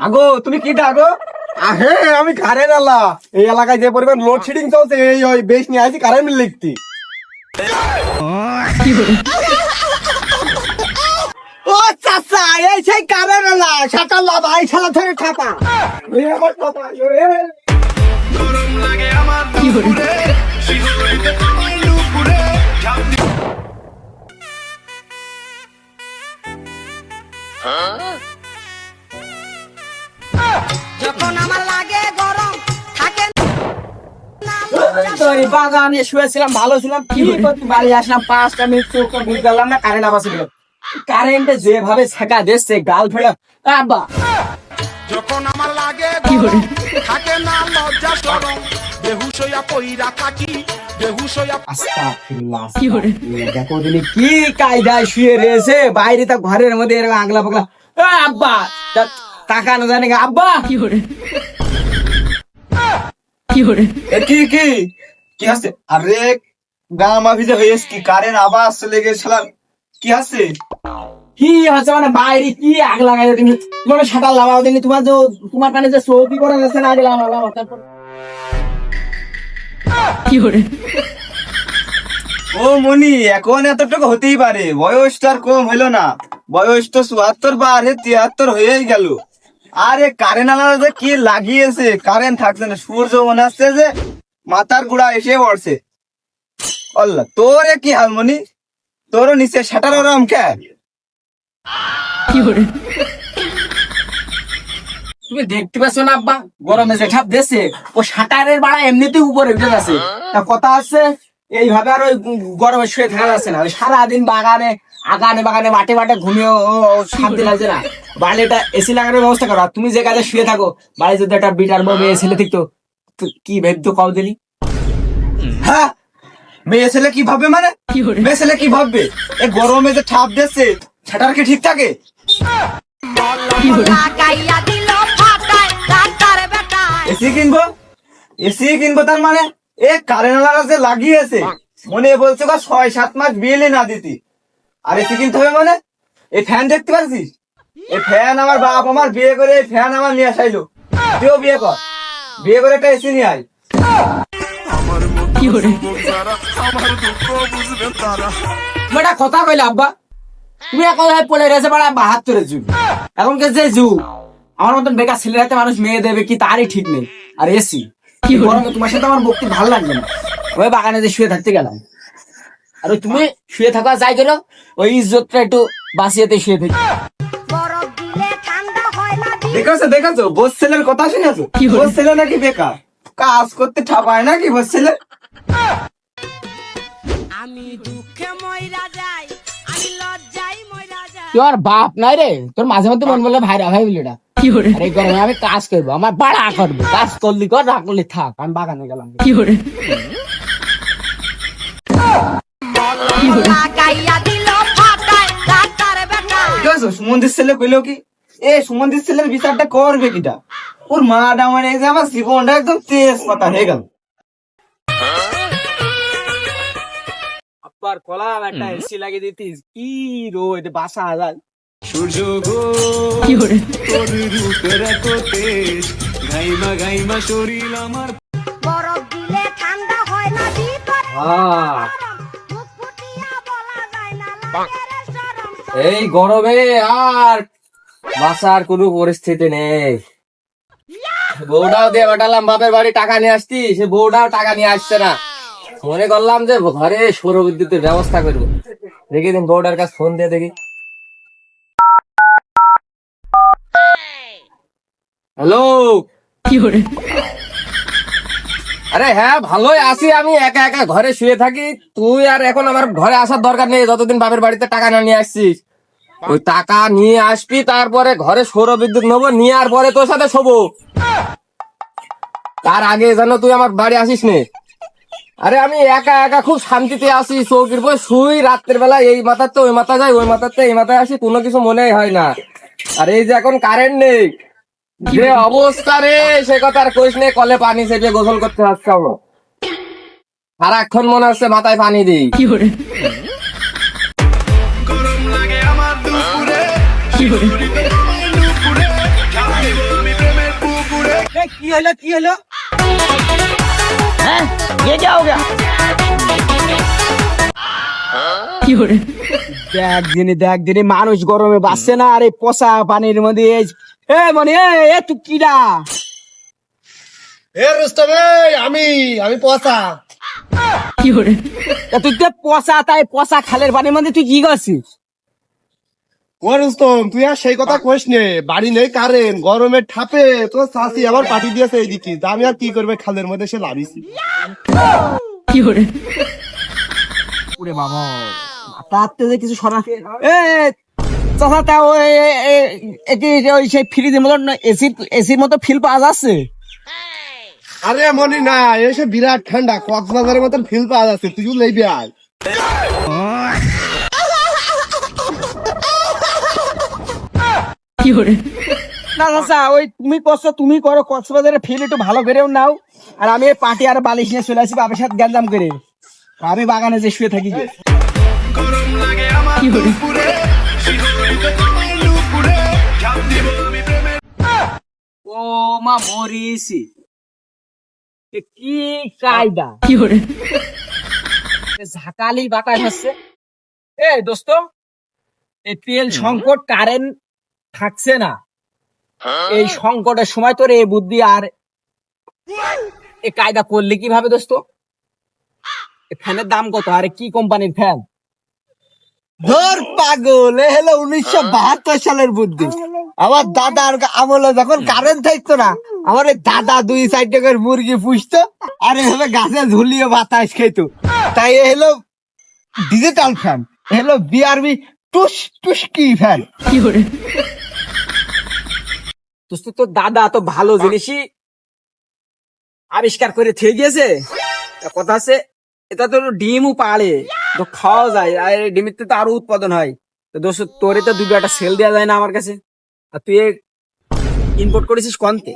আগো তুমি কি ডাকো? আহে আমি কারেন্ট আলা এই এলাকায় যে পরিমাণ লোডশেডিং চলছে এই ওই বেশ নিয়ে আসি কারেন্ট বিল লিখতি। ও চাচা এই সেই কারেন্ট না শাটা লাভা এই শালা ধরে ছাপা। এই আমার কথা গরম লাগে আমার দুপুরে শিশুরাইতে তোমার দুপুরে যখন আমার লাগে গরম থাকে তোর বাগানে শুয়েছিলাম ভালো ছিলাম কি করতে বাড়ি আসলাম 5টা মিনিট চোখ বুঝ গেলাম না কারেন্ট আবার ছিল। কারেন্টে যেভাবে ছেকা দিচ্ছে গাল ফেলে আব্বা যখন আমার লাগে গরম থাকে না লজ্জা শরম বেহুশ হইয়া পইরা থাকি বেহুশ হইয়া আস্তাগফিরুল্লাহ দেখো দিনি কি কায়দায় শুয়ে রয়েছে বাইরে তা ঘরের মধ্যে এরকম আগলা পাগলা আব্বা তাকানো জানে আব্বা এ কি কি কি আছে? আরে গা মাফিজে হয়েছে কি কারেন্ট আবার চলে গেছিলাম কি আছে? কি হচ্ছে মানে বাইরে কি আগ লাগাই তুমি তোমার সাঁটার লাগাও দিনি তোমার যে তোমার কানে যে সৌদি করা গেছে না আগে লাগাও তারপর ও মনি এখন এতটুকু হতেই পারে বয়সটা আর কম হইলো না বয়স তো ৭৪ বা ৭৩ হয়েই গেল। আরে কারেন্ট আলাদা যে কি লাগিয়েছে কারেন্ট থাকছে না সূর্য মনে হচ্ছে যে মাথার গুড়া এসে পড়ছে। আল্লাহ তোরে কি হাল মনি তোরও নিচে শাটার ওরম কে? তুমি দেখতে পাচ্ছ না আব্বা গরমে যে ঠাপ দিচ্ছে ও শাটারের বাড়া এমনিতেই উপরে উঠে যাচ্ছে। তা কথা আছে এইভাবে আর ওই গরমে শুয়ে থাকা যাচ্ছে না ওই সারাদিন বাগানে বাগানে মাঠে মাঠে ঘুমিয়ে শান্তি লাগছে না। বাড়ি একটা এসি লাগানোর ব্যবস্থা করো। আর তুমি যে কাজে শুয়ে থাকো বাড়ি যদি একটা বিটার বউ মেয়ে ছেলে থাকতো তো কি ভেবতো কও দিলি? হ্যাঁ মেয়ে ছেলে কি ভাববে মানে মেয়ে ছেলে কি ভাববে এই গরমে যে ঠাপ দিচ্ছে শাটার কি ঠিক থাকে? লাগাইয়া দিল ফাটায় রাতার বেটায় এসি কিনবো তার মানে এ কারেন্ট লাগা যে লাগিয়েছে মনে বলছে ৬-৭ মাস বিলই না দিতি আর এসি কিনতে হবে মানে এই ফ্যান দেখতে পাচ্ছিস এই ফ্যান আমার বাপ আমার বিয়ে করে এই ফ্যান আমার নিয়ে আসাইলো তুইও বিয়ে কর বিয়ে করে একটা এসি নিয়ে আয়। আমার মতো যারা আমার দুঃখ বুঝবেন তারা তুমি একটা কথা কইলে আব্বা তুমি এক কথায় পড়ে রয়েছে বাড়া ৭২-এর যুগ এখনকার যে যুগ আমার মতন বেকার ছেলে রাতে মানুষ মেয়ে দেবে কি তারই ঠিক নেই। আর এসি কি গরমে তোমার সাথে আমার বকতে ভালো লাগবে না ওই বাগানে যে শুয়ে থাকতে গেলাম আর ওই তুমি শুয়ে থাকা যাই গেল ওই ইজ্জতটা একটু বাঁচিয়েতে শুয়ে থাকি। বরফ দিলে ঠান্ডা হয় না দেখেছো বোস ছেলের কথা শুনেছো বোস ছেলে নাকি বেকার কাজ করতে ঠাপায় নাকি বোস ছেলে? আমি দুঃখে মইরা যাই আমি লজ্জায় মইরা যাই তোর বাপ নাই রে তোর মাঝে মধ্যে মন বললে ভাইরা ভাই বলিটা এই গরমে আমি কাজ করবো আমার বাড়া করবো কাজ করলি কর না করলি থাক আমি বাগানে গেলাম। লাগাইয়া দিল ফাটায় রাতার বেটায় দেখেছো সুমন্দির ছেলে কইলো কি এ সুমন্দির ছেলের বিচারটা করবে কিটা ওর মাটা মানে এই যে আমার জীবনটা একদম তেজ পাতা হয়ে গেল। আবার কলাম একটা এসি লাগিয়ে দিতিস কি রোদ বাসা যায় সূর্য গো তোর রূপের এত তেজ গাইমা গাইমা শরীর আমার বরফ দিলে ঠান্ডা হয় না ভিতরে মুখ ফুটিয়া বলা যায় না লাগে রে শরম এই গরমে আর বাসার কোনো পরিস্থিতি নেই। বউটাও দিয়ে পাঠালাম বাপের বাড়ি টাকা নিয়ে আসতি সে বউটাও টাকা নিয়ে আসছে না। মনে করলাম যে ঘরে সৌর বিদ্যুতের ব্যবস্থা করবো দেখি দিন বউটার কাছে ফোন দিয়ে দেখি। হ্যালো আরে হ্যাঁ ভালোই আছি আমি একা একা ঘরে শুয়ে থাকি তুই আর এখন আমার ঘরে আসার দরকার নেই যতদিন বাপের বাড়িতে টাকা না নিয়ে আসছিস ওই টাকা নিয়ে আসবি তারপরে ঘরে সৌর বিদ্যুৎ নেবো নিয়ে আর পরে তোর সাথে শোবো তার আগে যেন তুই আমার বাড়ি আসিস নে। আরে আমি একা একা খুব শান্তিতে আছি চৌকির পর শুই রাত্রের বেলা এই মাথাতে ওই মাথা যায় ওই মাথাতে এই মাথায় আসি কোনো কিছু মনে হয় না। আর এই যে এখন কারেন্ট নেই যে অবস্থা রে সে কথা আর কইস নে কলে পানি চেপে গোসল করতে হচ্ছে আমার সারাক্ষণ মনে হচ্ছে মাথায় পানি দিই। গরম লাগে আমার দুপুরে শিশুরাইতে তোমার দুপুরে কি হলো কি হলো? हैं ये क्या हो गया দেখ দিনে মানুষ গরমে বাঁচছে না, আর এই পচা পানির মধ্যে মানে তুই কিডা? এ রুস্তম আমি পচা। তুই তো পচা, তাই পচা খালের পানির মধ্যে তুই কি করছিস? ও রুস্তম তুই আর সেই কথা কইস নে, বাড়ি নেই কারেন্ট, গরমের ঠাপে তোর চাষি আবার পাঠিয়ে দিয়েছে এইদিকে, তা আমি আর কি করবে, খালের মধ্যে সে লাভিছি। ওরে বাবা, তাতে যে কিছু শোনা চাচা, তা ওই সেই ফ্রিজের মতো এসির মতো ফিল পাওয়া যাচ্ছে? আরে মনি না, এসে বিরাট ঠান্ডা, কক্সবাজারের মতন ফিল পাওয়া যাচ্ছে, তুই লইবি আয়। না চাচা, ওই তুমি করো কক্সবাজারে ফিল একটু ভালো করেও নাও, আর আমি পাটি আর বালিশ নিয়ে চলে আসি বাবার সাথে গ্যাঞ্জাম করে, আমি বাগানে যে শুয়ে থাকি। ও মা মরিছি, কি কায়দা ঝাঁকালি বাতাস হচ্ছে। দোস্ত, এই তেল সংকট, কারেন্ট থাকছে না, এই সংকটের সময় তোর এই বুদ্ধি আর এই কায়দা করলে কিভাবে দোস্ত? ফ্যানের দাম কত, আর কি কোম্পানির ফ্যান? ধর পাগল, এ হলো 1972 সালের বুদ্ধি। আমার দাদার আমলে যখন কারেন্ট থাকতো না, আমার এই দাদা 2 টাকার মুরগি পুষতো, আর এভাবে গাছে ঝুলিয়ে বাতাস খেতো। তাই এ হলো ডিজিটাল ফ্যান, এ হলো বিআরবি টুসকি ফ্যান। দোস্ত, তোর দাদা তো ভালো জিনিসই আবিষ্কার করে থেকে গিয়েছে। কথা আছে, এটা তো ডিমও পাড়ে, তো খাওয়া যায়, আর ডিমের তো আরো উৎপাদন হয়। তো দোস্ত, তোরে তো দুটো একটা সেল দেওয়া যায় না আমার কাছে? আর তুই ইম্পোর্ট করেছিস কোনতে?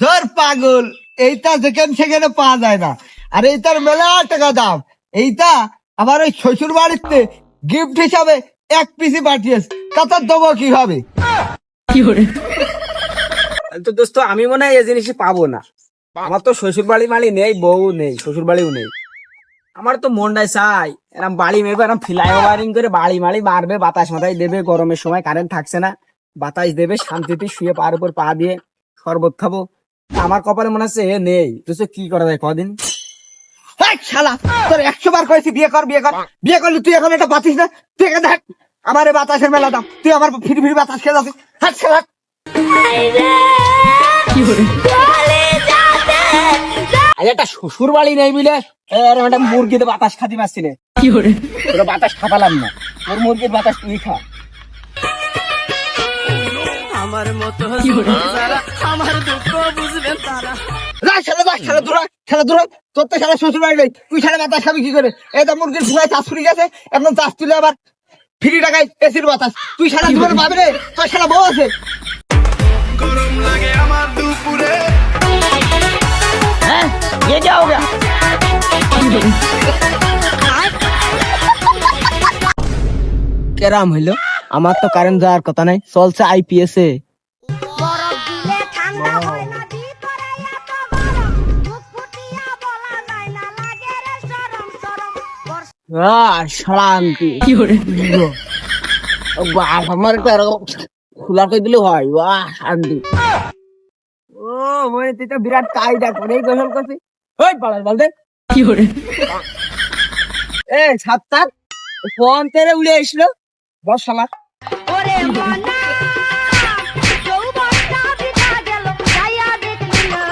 ধর পাগল, এইটা যেখানে সেখানে পাওয়া যায় না, আর এইটার মেলা টাকা দাম। এইটা আমার ওই শ্বশুর বাড়িতে গিফট হিসাবে 1 পিসি পাঠিয়েছে, তাতে দেবো কিভাবে? তো দোস্ত, আমি মনে হয় এই জিনিসই পাবো না। আমার তো শ্বশুর বাড়ি মালি নেই, বউ নেই, শ্বশুর বাড়িও নেই। আমার তো মনটাই চাই এরম বাড়ি মেরবে, এরম ফ্লাই ওভারিং করে বাড়ি মারি মারবে, বাতাস মাথায় দেবে, গরমের সময় কারেন্ট থাকছে না, বাতাস দেবে, শান্তিতে শুয়ে পার উপর পা দিয়ে শরবত খাবো। আমার কপালে মনে হচ্ছে নেই। তুই কি করা যায় কদিন? হেই শালা, তোর 100 বার কয়েছি বিয়ে কর বিয়ে কর, বিয়ে করলি তুই এখন এটা পাচ্ছিস না? তুই এখানে দেখ, আমার এই বাতাসের মেলা দাম, তুই আমার ফিরি ফিরি বাতাস খেয়ে যাচ্ছিস। হাট শালা। আজ একটা শ্বশুর বাড়ি নেই বুঝলে একটা মুরগিতে বাতাস খাতে পারছি না, তোরা বাতাস খাপালাম না, ওর মুরগির বাতাস তুই খা। তোর তো শালা শ্বশুর বাড়ি নেই, তুই শালা বাতাস খাবি কি করে? এই তো মুরগির ফুলায় চাষ ফুরি গেছে, এখন চাষ তুলে আবার ফ্রি টাকায় এসির বাতাস, তুই শালা জীবনে পাবি রে? তোর শালা বউ আছে? हैं ये क्या हो गया কেরাম হইলো? আমার তো কারেন্ট যাওয়ার কথা নাই, চলছে IPS এ। বরফ দিলে ঠান্ডা হয় না, ভিতরে এত গরম, মুখ ফুটিয়া বলা যায় না, লাগে রে সরম সরম। শান্তি আমার খোলা করে দিলে হয়, শান্তি। ও মানে তুই তো বিরাট কায়দা করে গোসল করছিস। ওই পাড়ার বলতে সাত ফোন তেরে উড়ে আসলো, বস শালা। ওরে মনা যৌবনটা বিতা গেল, যাইয়া দেখলি না।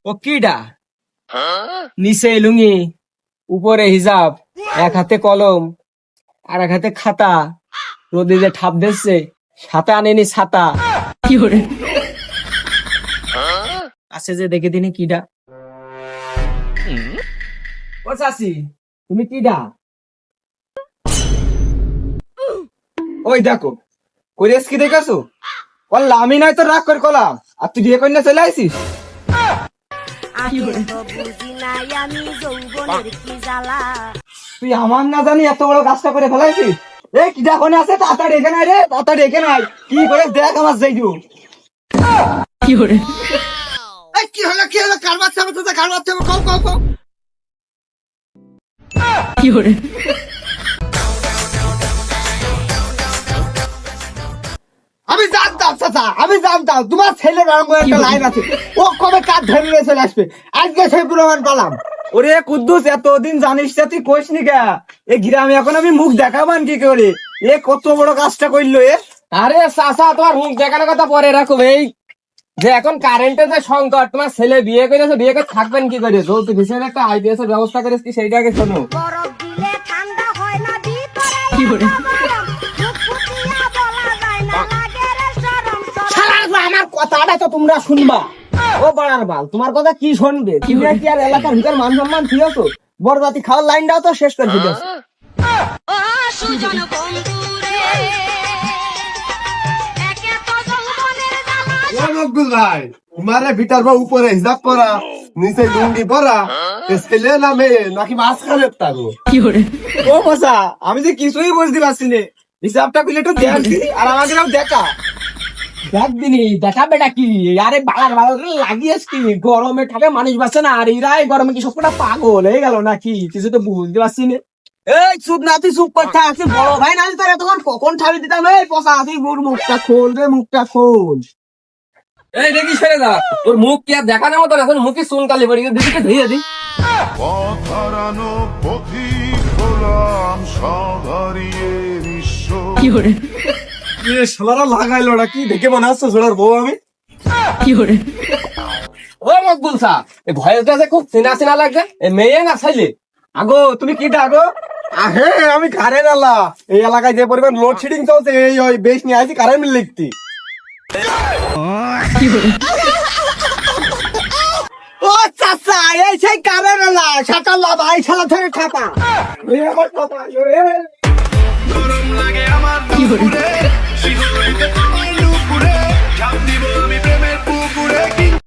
ও কিডা? নিচে লুঙ্গি, উপরে হিজাব, এক হাতে কলম আর এক হাতে খাতা, রোদে যে ঠাপ দিচ্ছে, ছাতা আনেনি ছাতা। আছে যে দেখে দিনি কিডা? ও চাচি, তুমি কিডা? ওই দেখো, করিয়াস কি দেখাছো? বললাম আমি নাই তো রাগ করে কলাম, আর তুই বিয়ে করে না চলে আইসিস। আগে তো বুঝি নাই আমি যৌবনের কি জ্বালা। তুই আমার না জানি এত বড় কাজটা করে ফেলাইছিস। এই কিটা কোনে আছে, তাড়াতাড়ি এখানে আয় রে, তাড়াতাড়ি এখানে আয়। কি করে দেখ আমার যাইজু। এই কি হলো কার বাচ্চা বাচ্চা কার বাচ্চা কও আমি জানতাম চাচা, আমি জানতাম তোমার ছেলের রঙের একটা লাইন আছে, ও কবে কাজ ধরে নিয়ে চলে আসবে, আজকে সেই প্রমাণ পেলাম। ওরে কুদ্দুস, এতদিন জানিস না তুই কইস নি গা। এ গ্রামে এখন আমি মুখ দেখাবান কি করে? এ কত বড় কাজটা করলো এ। আরে চাচা, তোমার মুখ দেখানোর কথা পরে রাখো। এই যে এখন কারেন্টের যে সংকট, তোমার ছেলে বিয়ে করেছে, বিয়ে করে থাকবেন কি করে? যৌতুক হিসেবে একটা আইপিএস এর ব্যবস্থা করেছি, সেইটা আগে শোনো। বরফ দিলে ঠান্ডা হয় না ভিতরে এত গরম, মুখ ফুটিয়া বলা যায় না লাগে রে শরম শরম। শালার মা, আমার কথাটা তো তোমরা শুনবা। ও বাড়ার বাল, তোমার কথা কি শুনবে? তুমি কি আর এলাকার ভিতর মান সম্মান ঠিক আছো? বরবাতি খাওয়ার লাইনটাও তো শেষ করে দিতেছো। ও সুজন বন্ধুরে, একে তো যৌবনের জ্বালা। ও মকবুল ভাই, তোমারে ভিটার বা উপরে হিসাব করা, নিচে লুঙ্গি পরা, ছেলে না মেয়ে নাকি মাঝখানে থাকো? ও মশা, আমি যে কিছুই বুঝতে পারছি না। হিসাবটা করলে একটু দেখি, আর আমাকে দেখা। দেখ দিনি, দেখা বেটা কি? আরে বালার বাল লাগিয়েছ কি? গরমে থাকে মানুষ বাঁচে না, আর এরা এই গরমে কি সবকটা পাগল হয়ে গেল নাকি? কিছু তো বুঝতে পারছি না। এই চুপ না, তুই চুপ করতে আসছিস। বড় ভাই নাহলে তোর এতক্ষণ কখন ঠাবি দিতাম। এই পচা, তুই ওর মুখটা খোল রে, মুখটা খোল। এই দেখি ছেড়ে দা, তোর মুখ কি আর দেখানোর মতো? এখন মুখে চুনকালি পড়ে গেছে, দেখি ধুয়ে দি। পথ হারানো পথিক হলাম, সব হারিয়ে নিঃস্ব। শালারা লাগাইলো না, কি দেখে মনে হচ্ছে ছোড়ার বউ আমি? ও মকবুল সা, এই ভয়েসটা যে খুব চেনা চেনা লাগছে। এই মেয়ে না ছেলে? আগো তুমি কি ডাকো? আহে, আমি কারেন্ট আলা। এই এলাকায় যে পরিমাণ লোডশেডিং চলছে, এই ওই বেশ নিয়ে আইছি কারেন্ট বিল লিখতি। ও চাচা, এই সেই কারেন্ট না, শাটাল্লা ভাই, শালা ধরে খাপা। এই আমার কথা, গরম লাগে আমার দুপুরে, শিহরিতে তোমায়